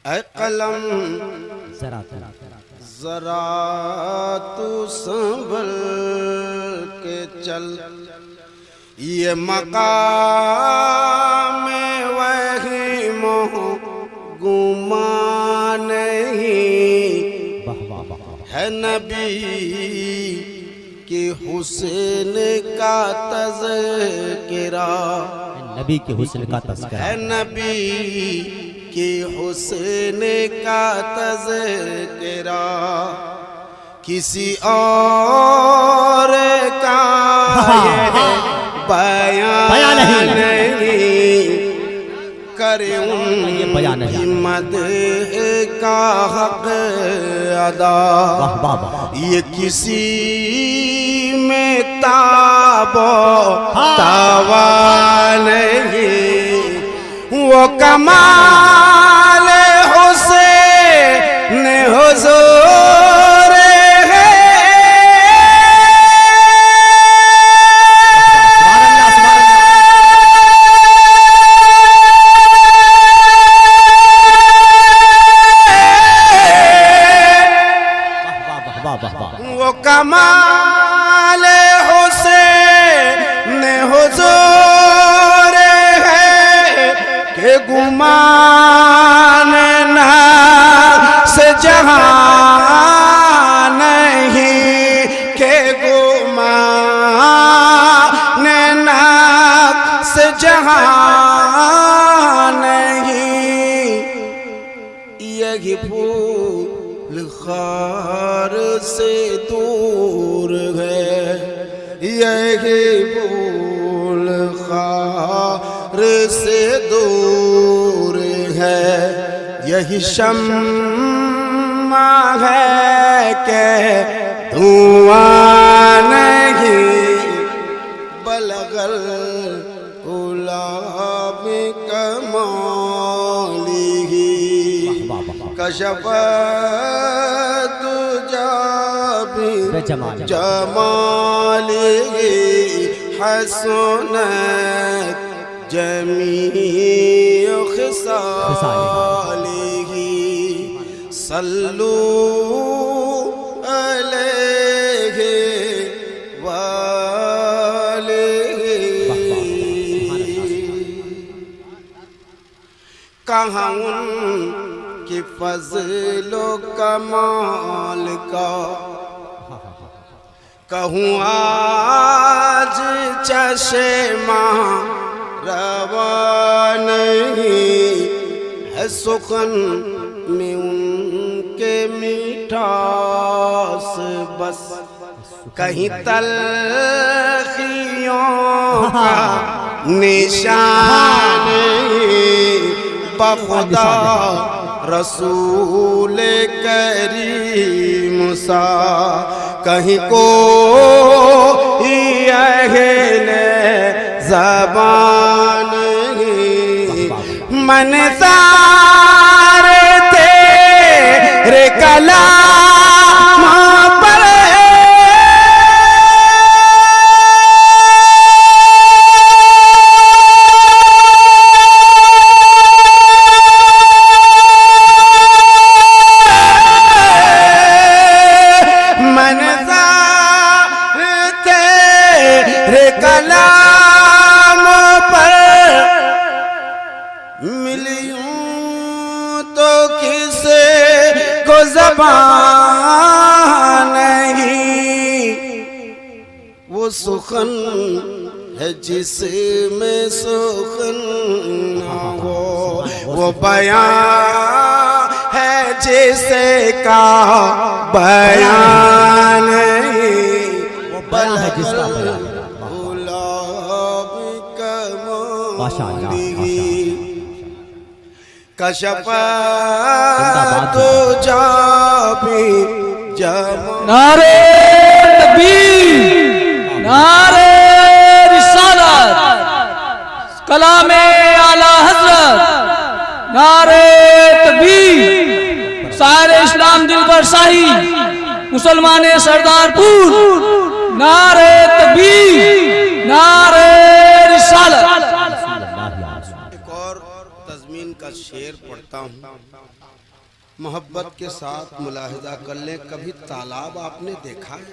ऐ कलम जरा तू संभल के चल, ये मकाम वही मोह गुमा नहीं है। नबी के हुस्न का तज़किरा, नबी के हुस्न का तज़किरा है। नबी के हुस्न का तज़किरा किसी और का बयान नहीं करे उनकी मदह का हक अदा। ये किसी में ताबो तावा नहीं, वो कमाल हुसैन हुजूर है। वो कमाल हुसैन हुजूर के गुमान ना से जहां नहीं, के गुमान ना से जहां नहीं। यही फूल खार से दूर है, यही फूल खार से दूर है। यही शम्मा है के धुआं नहीं, बलगल गुलाब कमालिही कशफत जाबी जमालिही हसनत जमीअ खिसालिही। सल्लू अलैहि वालिही। कहाँ उनकी फज़्लो कमाल का, कहूँ आज चश्मा रवा नहीं है। सुखन में उनके मिठास बस, कहीं तलखियों का निशान नहीं। बखुदा रसूल करीम सा कहीं को अहले ज़बान नहीं। मन सारे तेरे कलाम पर कलाम पर मिलियूं तो किसे को ज़बान नहीं। वो सुखन है जिसमें सुखन ना हो, वो बयान है जिसे का बयान नहीं। वो बयान है जिसका बयान। कशफत जाबी नारे तकबीर, नारे रिसालत, कलामे आला हज़रत, नारे तकबीर। सारे इस्लाम दिलबर शाही मुसलमान सरदारपुर, नारे तकबीर, नारे रिसालत। एक और तज़मीन का शेर पढ़ता हूँ, मोहब्बत के साथ मुलाहिजा कर लें। कभी तालाब आपने देखा है?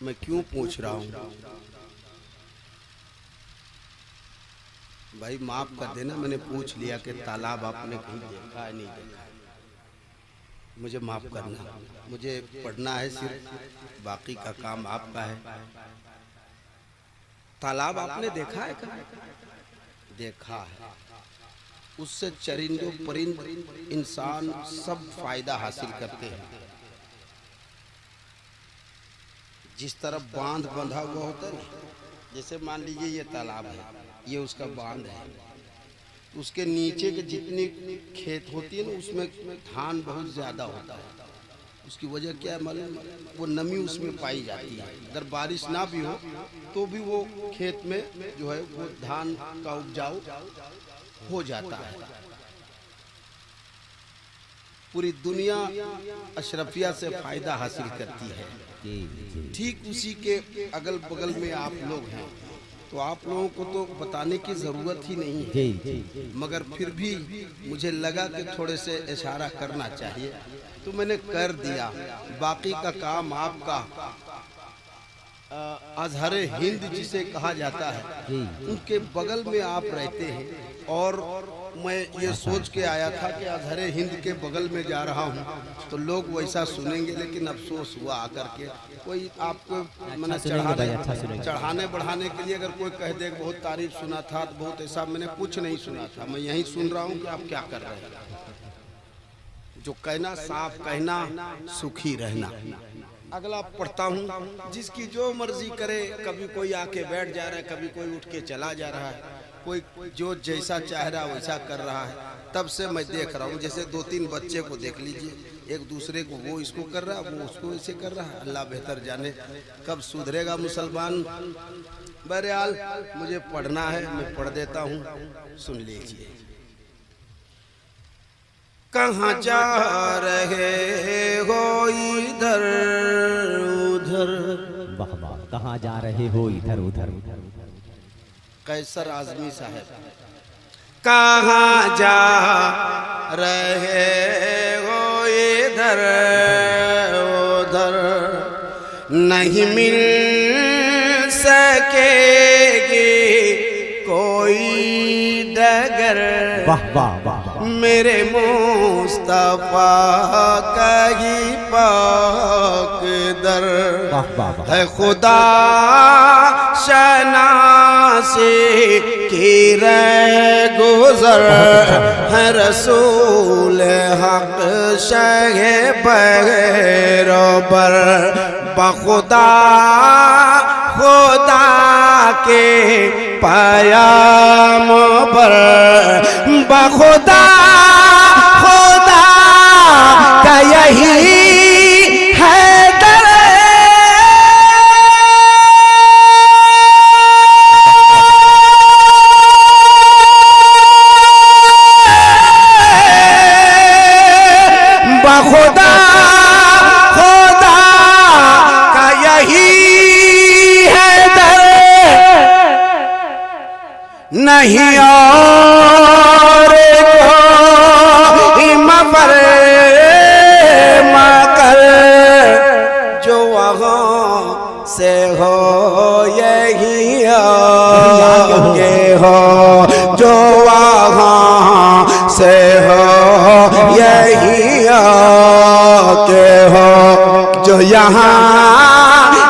मैं क्यों पूछ रहा हूँ भाई, माफ कर देना, मैंने पूछ लिया कि तालाब आपने कहीं देखा है नहीं देखा है, मुझे माफ करना। मुझे पढ़ना है सिर्फ, बाकी का काम आपका है। तालाब आपने देखा है कभी? देखा है। उससे चरिंदों परिंद इंसान सब फायदा हासिल करते हैं। जिस तरफ बांध बंधा हुआ होता है ना, जैसे मान लीजिए ये तालाब है, ये उसका बांध है, उसके नीचे के जितनी खेत होती है ना, उसमें धान बहुत ज़्यादा होता है। उसकी वजह क्या है मालूम? वो नमी उसमें पाई जाती है। अगर बारिश ना भी हो तो भी वो खेत में जो है वो धान का उपजाऊ हो जाता है। पूरी दुनिया अशरफिया से फायदा हासिल करती है। ठीक उसी के अगल बगल में आप लोग हैं, तो आप लोगों को तो बताने की ज़रूरत ही नहीं है, मगर फिर भी मुझे लगा कि थोड़े से इशारा करना चाहिए, तो मैंने कर दिया। बाकी का काम आपका। अजहर हिंद जिसे कहा जाता है, उनके बगल में आप रहते हैं, और मैं ये सोच के आया था कि अजहर हिंद के बगल में जा रहा हूँ तो लोग वैसा सुनेंगे, लेकिन अफसोस हुआ आकर के कोई आपको मैंने चढ़ाने बढ़ाने के लिए अगर कोई कह दे बहुत तारीफ सुना था, तो बहुत ऐसा मैंने कुछ नहीं सुना था। मैं यही सुन रहा हूँ कि आप क्या कर रहे हैं। जो कहना साफ कहना, सुखी रहना। अगला पढ़ता हूँ, जिसकी जो मर्जी करे। कभी कोई आके बैठ जा रहा है, कभी कोई उठ के चला जा रहा है, कोई जो जैसा चाह रहा है वैसा कर रहा है। तब से मैं देख रहा हूँ, जैसे 2-3 बच्चे को देख लीजिए, एक दूसरे को वो इसको कर रहा है, वो उसको ऐसे कर रहा है। अल्लाह बेहतर जाने कब सुधरेगा मुसलमान। बहरहाल मुझे पढ़ना है, मैं पढ़ देता हूँ, सुन लीजिए। कहाँ जा रहे हो इधर उधर, वाह वाह, कहाँ जा रहे हो इधर उधर। कैसर आजमी साहब, कहाँ जा रहे हो इधर उधर, नहीं मिल सकेगी कोई डगर। वाह वाह वाह, मेरे मुस्तफा का ही पाक दर है। खुदा शनासी की रे गुजर है। रसूल हक शहे बगैरोबर, बखुदा खुदा के पयाम पर, बखुदा खुदा का यही है दर। बखुदा खुदा का यही है दर, नहीं और कोई मगर मगर, जो वहाँ से हो यही आगे हो, जो वहाँ से हो यही आगे हो, जो यहाँ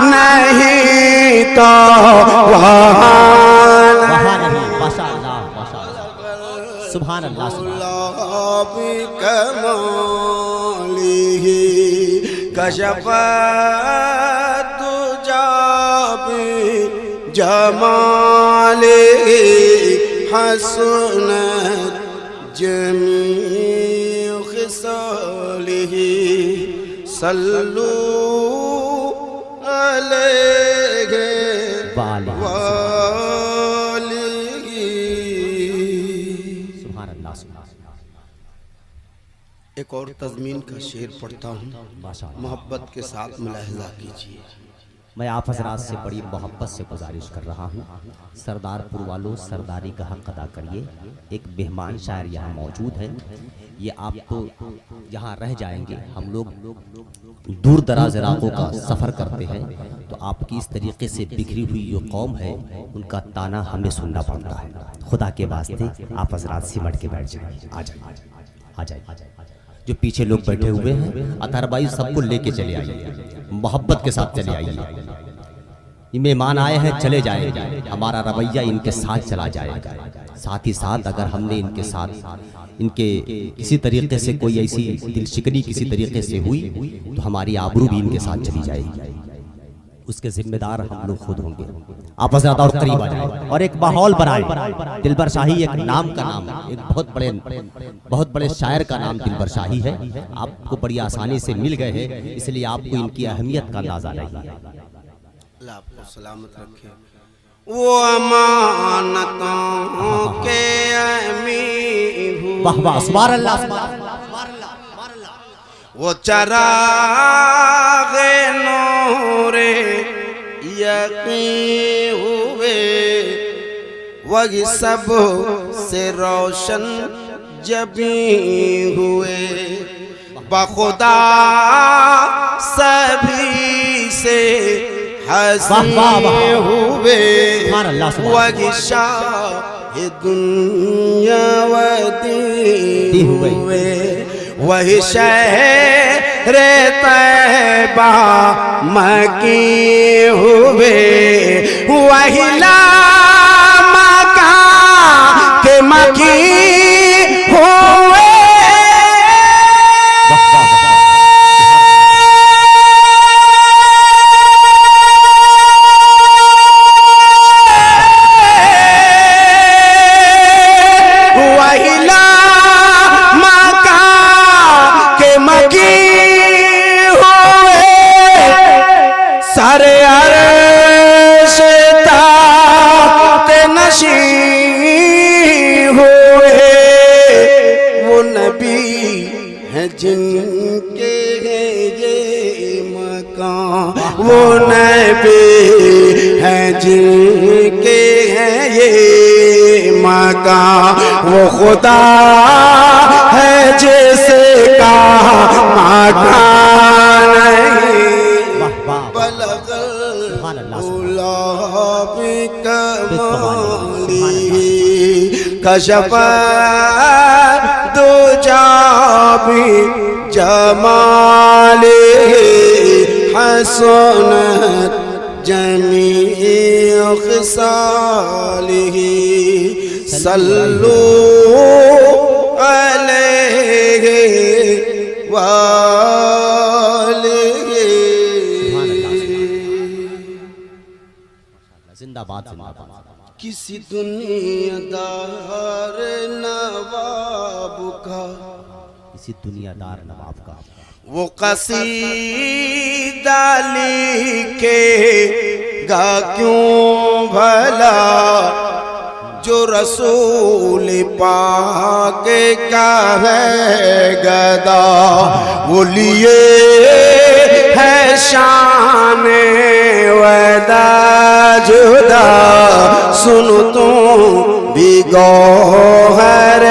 नहीं तो वहाँ सुभान अल्लाह, कशफ जमाले हसनत जमी खिसालिही, सल्लू अलैहि एक और तज़मीन का शेर पढ़ता हूँ, मोहब्बत के साथ मुलाहिज़ा कीजिए। मैं आप हजरात से बड़ी मोहब्बत से गुजारिश कर रहा हूँ, सरदारपुर वालों सरदारी का हक अदा करिए। एक मेहमान शायर यहाँ मौजूद है, ये आप तो यहाँ रह जाएंगे, हम लोग दूर दराज इलाकों का सफ़र करते हैं, तो आपकी इस तरीके से बिखरी हुई जो कौम है उनका ताना हमें सुनना पड़ता है। खुदा के वास्ते आप हजरात सिमट के बैठ जाए, आ जाए आ जाए। जो पीछे लोग बैठे हुए हैं अतार भाई सबको लेके चले आइए, मोहब्बत के साथ चले आइए। ये मेहमान आए हैं चले जाएंगे, हमारा रवैया इनके साथ चला जाएगा। साथ ही साथ अगर हमने इनके साथ इनके किसी तरीके से कोई ऐसी दिलशिकनी किसी तरीके से हुई तो हमारी आबरू भी इनके साथ चली जाएगी, उसके जिम्मेदार हम लोग खुद होंगे। आप हज़रात और करीब आ जाए और एक माहौल बनाए। दिलबर शाही एक नाम का नाम है, एक बहुत बड़े शायर का नाम दिलबर शाही है। आपको बड़ी आसानी से मिल गए हैं, इसलिए आपको इनकी अहमियत का अंदाजा नहीं है। अल्लाह आपको सलामत रखे। वो अमानतों के अमीर, वाह वाह, सुभान अल्लाह। वो चरागे नूरे यकीन हुए, वही सब से रोशन जबी हुए। बखुदा सभी से हंसी हुए, वही शाह दुनिया वदी हुए। वही शहर तैबा मकी हुए, वही लामका के मकी हुए। सारे अर्श ताक़ नशी हुए, वो नबी हैं जिनके हैं ये मकान, वो नबी हैं जिनके हैं ये मकान। वो खुदा है जिसका मकान नहीं, कशफ दो जाबी जमाले हसनत जमीअ खसालिही, सल्लू अलैहि वालिही। जिंदाबाद जिंदाबाद। किसी दुनियादार नवाब का, किसी दुनियादार नवाब का वो कसीदा लिखेगा क्यों भला, जो रसूल पाक का है गदा। वो लिए है शान वदा जुदा, सुन तू भी गौहर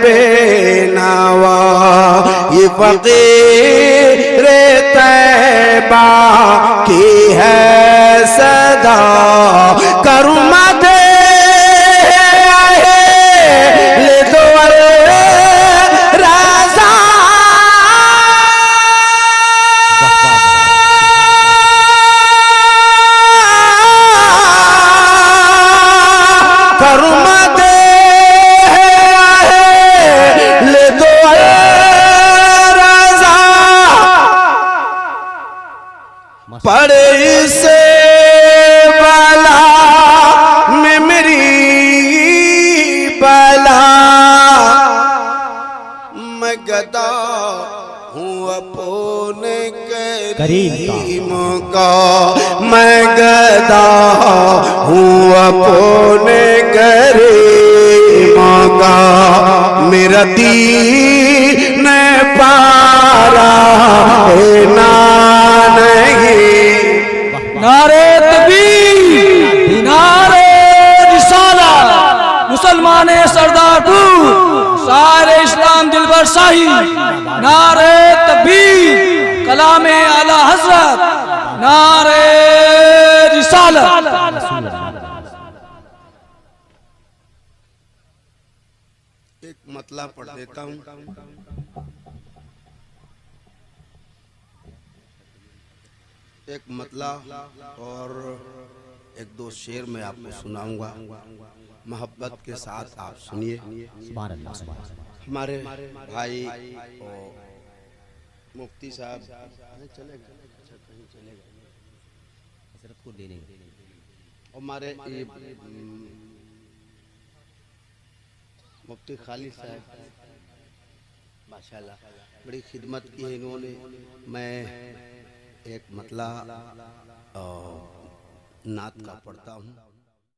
बेनवा। ये फकीर तैबा की है सदा, करूँ मद ले दो राजा। पड़े से बला में मेरी बला, मैं गदा हूँ अपने करीम का, मैं गदा हूँ अपने करीम का। मेरा दीन पारा है ना नहीं, नारे अनवर शाही, नारे तकबीर, कलामे आला हजरत, नारे रिसालत। एक मतला पढ़ देता हूँ। एक मतला और एक दो शेर मैं आपको सुनाऊंगा, मोहब्बत के साथ आप सुनिए। सुभान अल्लाह, सुभान अल्लाह। हमारे भाई और मुफ्ती साहब चले गए, कहीं चले गए, हजरत को लेने हमारे ये मुफ्ती खालिद साहब माशाल्लाह बड़ी खिदमत की है इन्होंने। मैं एक मतला नात का पढ़ता हूँ।